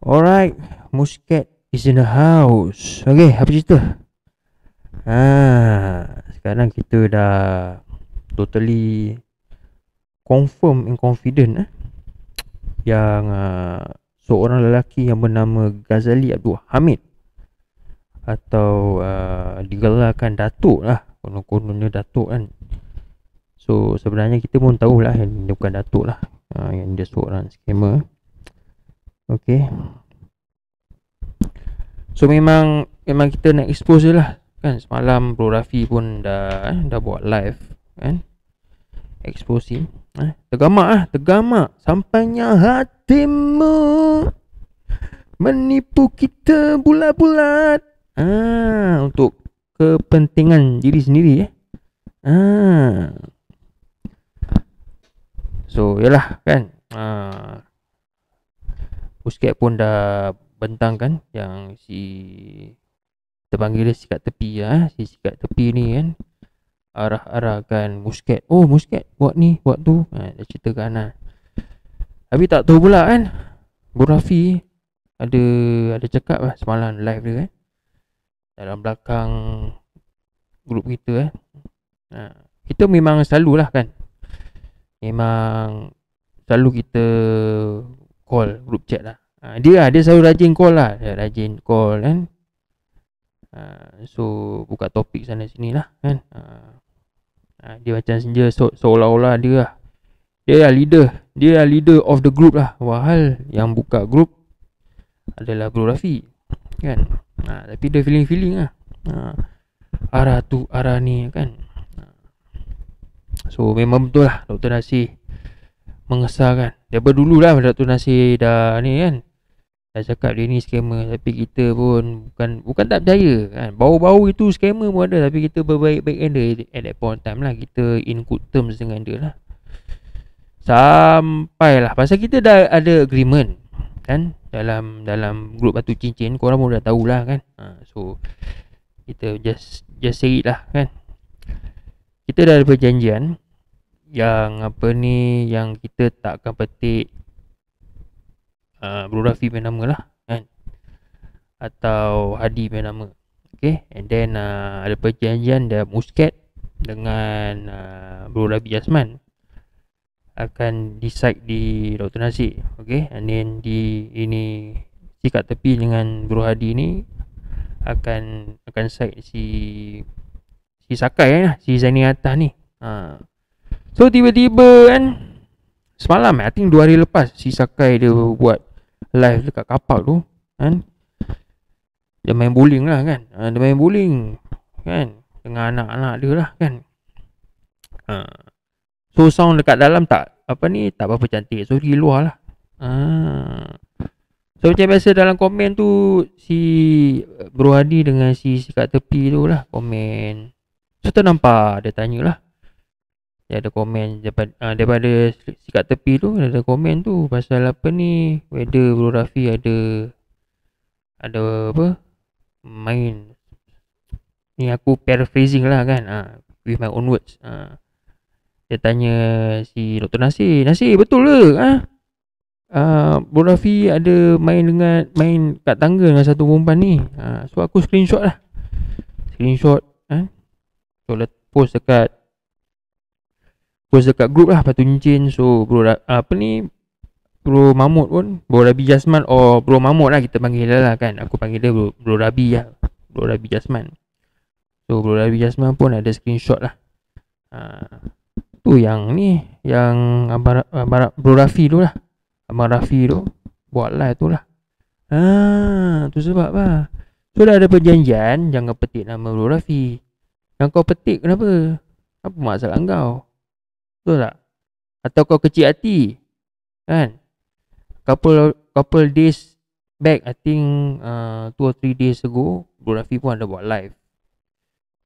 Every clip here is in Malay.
Alright, Muscat is in the house. Okay, apa cerita? Sekarang kita dah totally confirm and confident yang seorang lelaki yang bernama Ghazali Abdul Hamid atau digelarkan Datuk lah, konon-kononnya Datuk kan. So sebenarnya kita pun tahulah yang dia bukan Datuk lah, yang dia seorang scammer. Okay, so memang kita nak expose je lah kan. Semalam Bro Rafi pun dah buat live kan, expose him. Tergamak sampainya hatimu menipu kita bulat-bulat untuk kepentingan diri sendiri So yalah kan, Muscat pun dah bentang kan yang si kita panggil dia sikat tepi si sikat tepi ni kan arah-arahkan Muscat. Oh, Muscat buat ni buat tu, dia ceritakan lah. Tapi tak tahu pula kan, Bro Rafi ada cakap lah semalam live dia kan, dalam belakang grup kita kita memang selalulah kan, memang selalu kita call group chat lah. Dia selalu rajin call lah, dia rajin call kan. So buka topik sana sini lah kan. Dia macam senja seolah-olah dia leader of the group lah, wahal yang buka group adalah Bro Rafi kan. Tapi dia feeling lah, arah tu arah ni kan. So memang betul lah Dr. Nasir mengesahkan daripada dulu lah. Dr. Nasir dah ni kan, dah cakap dia ni scammer. Tapi kita pun bukan tak percaya kan. Bau-bau itu scammer pun ada, tapi kita berbaik-baik dengan dia at that point time lah. Kita in good terms dengan dia lah, sampailah pasal kita dah ada agreement kan dalam grup Batu Cincin. Korang pun dah tahulah kan. So kita just say it lah kan. Kita dah ada perjanjian yang yang kita tak akan petik Bro Rafi punya nama lah kan, atau Hadi punya nama. Okay, and then ada perjanjian dah Muscat dengan Bro Rabi Jasman akan decide di Dr. Nasir. Okay, and then ini sikat tepi dengan Bro Hadi ni akan side si Sakai lah, si Zaini Atas ni. So tiba-tiba kan semalam I think 2 hari lepas, si Sakai dia buat live dekat kapak tu kan. Dia main bowling lah kan. Dia main bowling kan dengan anak-anak dia lah kan. So sound dekat dalam tak berapa cantik. So di luar lah. So macam biasa dalam komen tu, si Bro Hadi dengan si sikat tepi tu lah komen. So ternampak dia tanya lah, dia ada komen daripada sikat tepi tu, ada komen tu pasal apa ni, whether Bro Rafi ada apa main ni, aku paraphrasing lah kan, with my own words. Dia tanya si Dr. Nasir, betul ke Bro Rafi ada main kat tangga dengan satu perempuan ni. So aku screenshot so post dekat group lah Batu Cincin. So Bro Mahmud pun, Bro Rabi Jasman, Bro Mahmud lah kita panggil dia lah kan. Aku panggil dia Bro Rabi lah, Bro Rabi Jasman. So Bro Rabi Jasman pun ada screenshot lah. Tu yang ni, yang Abang Bro Rafi tu lah, Abang Rafi tu buat live tu lah. Tu sebab lah. So dah ada perjanjian, jangan petik nama Bro Rafi. Yang kau petik kenapa? Apa masalah kau? Betul tak? Atau kau kecil hati kan? Couple days back, I think 2 or 3 days ago, Bro Rafi pun ada buat live.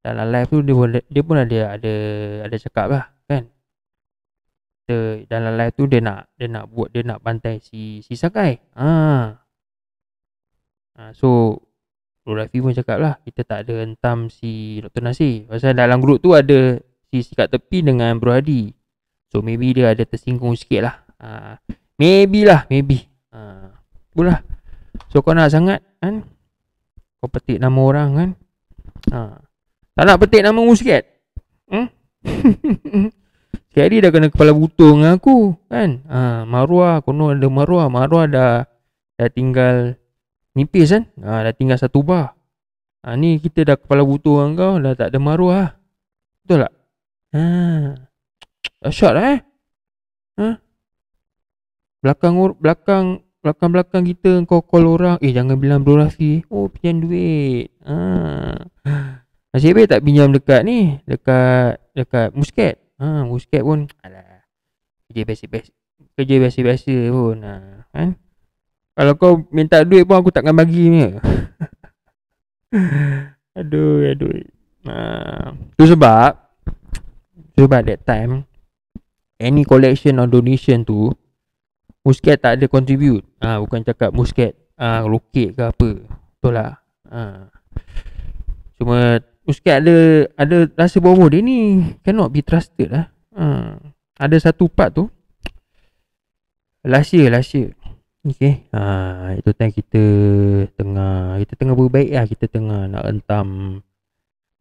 Dalam live tu dia pun ada cakap lah kan. Dalam live tu dia nak bantai si Sakai. So Bro Rafi pun cakap lah, kita tak ada hentam si Dr. Nasir. Pasal dalam grup tu ada si sikat tepi dengan Bro Hadi. So maybe dia ada tersinggung sikit lah. Maybe. Itulah. So kau nak sangat kan, kau petik nama orang kan. Tak nak petik nama Muscat. Sekali dah kena kepala butung dengan aku kan. Maruah, konon ada Maruah. Maruah dah tinggal nipis kan. Dah tinggal satu bar. Ni kita dah kepala butung dengan kau, dah tak ada Maruah. Betul tak? Dahsyat lah Belakang kita kau call orang, jangan bilang Bro Rafi. Pinjam duit. Nasib baik tak pinjam dekat ni, dekat Muscat. Muscat pun alah, kerja biasa pun kan. Kalau kau minta duit pun aku takkan bagi ni. Aduh. Tu sebab that time any collection or donation tu Muscat tak ada contribute. Bukan cakap Muscat lokek ke apa. Betul lah. Cuma Muscat ada rasa bahawa dia ni cannot be trusted lah. Ada satu part tu last year. Okay. Itu time kita tengah berbaik lah. Kita tengah nak hentam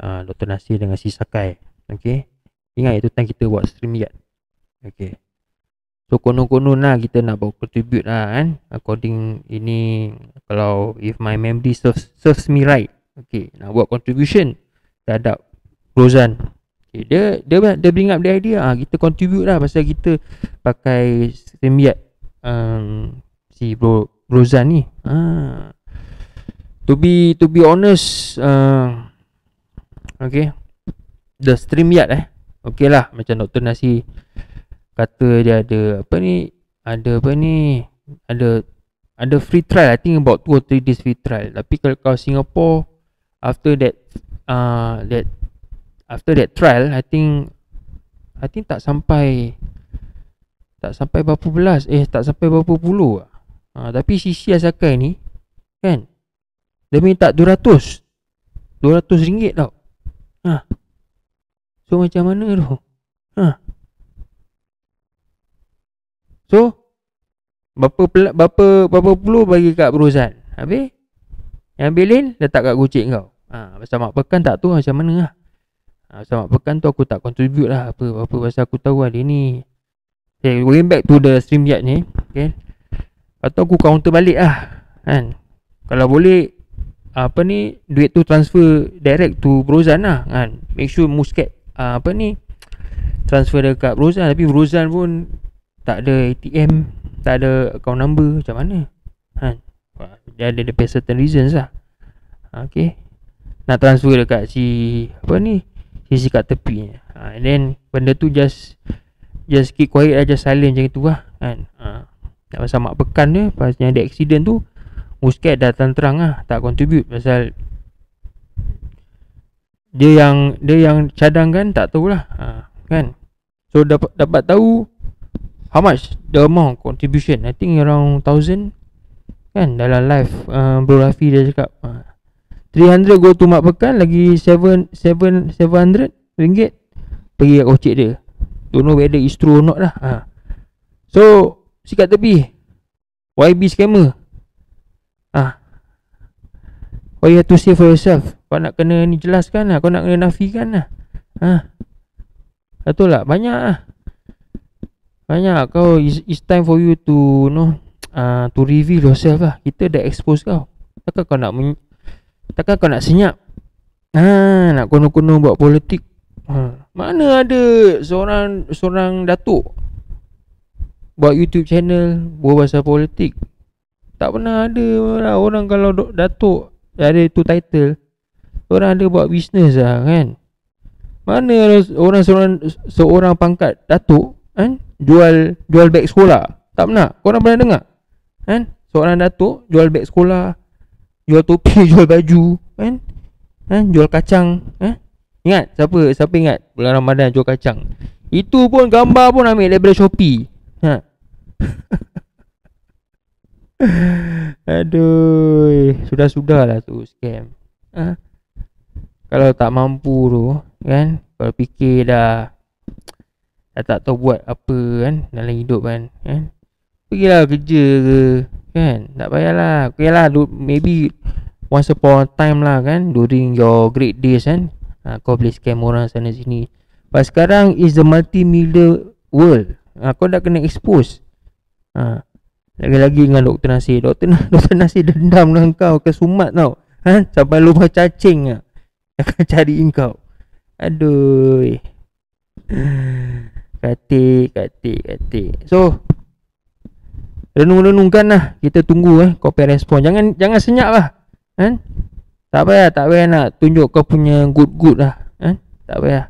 Dr. Nasir dengan si Sakai. Okay. Ingat itu time kita buat StreamYard. Okay. So konon-konon lah kita nak buat contribute lah kan. According ini, kalau if my memory serves me right. Okay, nak buat contribution terhadap Rozan. Okay, dia bring up the idea. Kita contribute lah pasal kita pakai StreamYard si Rozan ni. To be honest, okay, the StreamYard okay lah, macam Dr. Nasir kata dia ada free trial. I think about 2 or 3 days free trial. Tapi kalau Singapore after that trial, I think tak sampai berapa belas, tak sampai berapa puluh. Tapi si Asakai ni kan, dia minta 200 ringgit tau. So macam mana tu? So berapa puluh bagi kat Rozan. Habis yang bilin letak kat gocek kau. Pasal Mak Pekan tak tahu macam mana lah. Pasal Mak Pekan tu aku tak contribute lah apa pasal aku tahu lah dia ni. Okay, going back to the StreamYard ni. Okay, atau aku counter balik lah kan. Kalau boleh duit tu transfer direct to Rozan lah kan. Make sure Muscat transfer dekat Rozan. Tapi Rozan pun tak ada ATM, tak ada account number, macam mana kan. Dia ada certain reasons lah. Okay, nak transfer dekat si kat tepi. And then benda tu just keep quiet lah, just silent macam itu lah kan. Pasal Mak Pekan dia, pasal ada accident tu, Muscat dah terang lah tak contribute. Pasal dia yang cadangkan tak tahulah kan. So dapat tahu how much the amount contribution. I think around 1,000 kan. Dalam live Bro Rafi dia cakap 300 go to Mak Pekan, lagi 700 ringgit pergi kat kocek dia. Don't know whether it's true or not lah. So sikat tepi YB scammer. What you have to say for yourself. Kau nak kena ni jelaskan lah. Kau nak kena nafikan lah. Betul lah. Banyak kau. It's time for you to to reveal yourself lah. Kita dah expose kau. Takkan kau nak senyap nak kono-kono buat politik. Mana ada seorang datuk buat YouTube channel buat pasal politik. Tak pernah ada lah. Orang kalau datuk ada itu title, orang ada buat bisnes lah kan. Mana orang seorang pangkat datuk kan jual beg sekolah. Tak pernah. Korang pernah dengar kan? Seorang datuk jual beg sekolah, jual topi, jual baju kan, jual kacang. Ingat siapa ingat bulan Ramadan jual kacang? Itu pun gambar pun ambil daripada Shopee. Aduh, sudah lah tu scam. Kalau tak mampu tu kan, kalau fikir dah tak tahu buat apa kan dalam hidup kan, pergilah kerja ke kan. Tak payahlah. Okay lah, maybe once upon a time lah kan, during your great days kan, kau boleh scam orang sana sini. But sekarang is the multimedia world. Kau dah kena expose. Lagi-lagi dengan Dr. Nasir. Dr. Nasir dendam dengan kau, kesumat tau. Sampai lubang cacing akan cari kau. Aduh. Katik. So, renung-renungkan lah. Kita tunggu kau pay respon. Jangan senyap lah. Tak payah nak tunjuk kau punya good lah. Tak payah.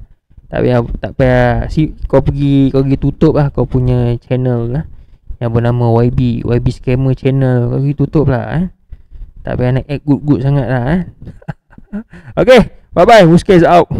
Kau pergi tutup lah kau punya channel lah, yang bernama YB Scammer Channel. Kau pergi tutup lah. Tak payah nak act good sangat lah. Okay, bye bye. Muskez out.